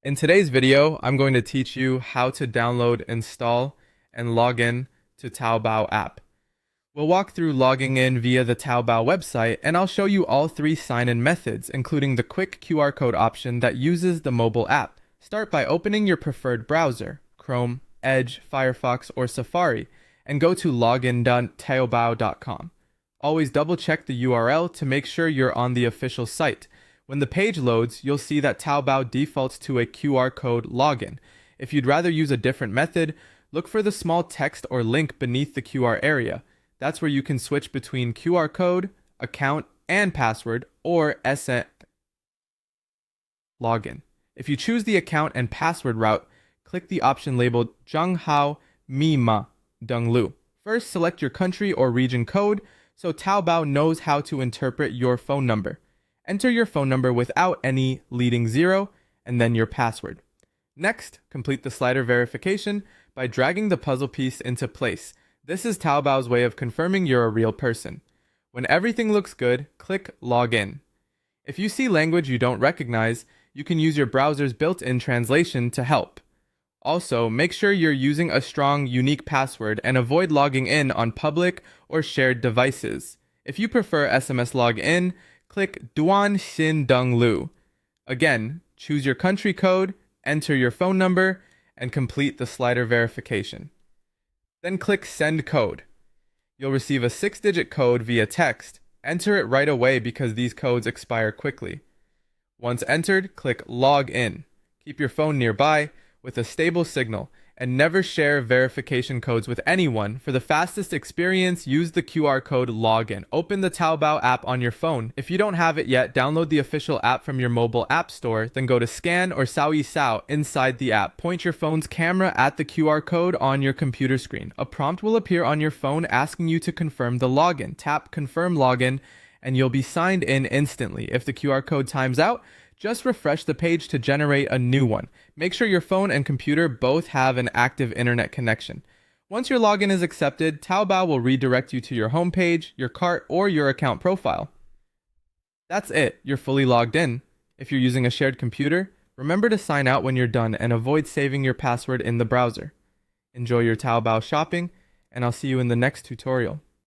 In today's video, I'm going to teach you how to download, install, and log in to Taobao app. We'll walk through logging in via the Taobao website, and I'll show you all three sign-in methods, including the quick QR code option that uses the mobile app. Start by opening your preferred browser, Chrome, Edge, Firefox, or Safari, and go to login.taobao.com. Always double-check the URL to make sure you're on the official site. When the page loads, you'll see that Taobao defaults to a QR code login. If you'd rather use a different method, look for the small text or link beneath the QR area. That's where you can switch between QR code, account, and password, or SN login. If you choose the account and password route, click the option labeled Zhanghao Mima Denglu. First, select your country or region code so Taobao knows how to interpret your phone number. Enter your phone number without any leading zero, and then your password. Next, complete the slider verification by dragging the puzzle piece into place. This is Taobao's way of confirming you're a real person. When everything looks good, click Login. If you see language you don't recognize, you can use your browser's built-in translation to help. Also, make sure you're using a strong, unique password and avoid logging in on public or shared devices. If you prefer SMS login, click Duan Xin Deng Lu. Again, choose your country code, enter your phone number, and complete the slider verification. Then click Send Code. You'll receive a 6-digit code via text. Enter it right away because these codes expire quickly. Once entered, click Log In. Keep your phone nearby with a stable signal, and never share verification codes with anyone. For the fastest experience, use the QR code login. Open the Taobao app on your phone. If you don't have it yet, download the official app from your mobile app store, then go to Scan or Sao inside the app. Point your phone's camera at the QR code on your computer screen. A prompt will appear on your phone asking you to confirm the login. Tap Confirm Login, and you'll be signed in instantly. If the QR code times out, just refresh the page to generate a new one. Make sure your phone and computer both have an active internet connection. Once your login is accepted, Taobao will redirect you to your homepage, your cart, or your account profile. That's it, you're fully logged in. If you're using a shared computer, remember to sign out when you're done and avoid saving your password in the browser. Enjoy your Taobao shopping, and I'll see you in the next tutorial.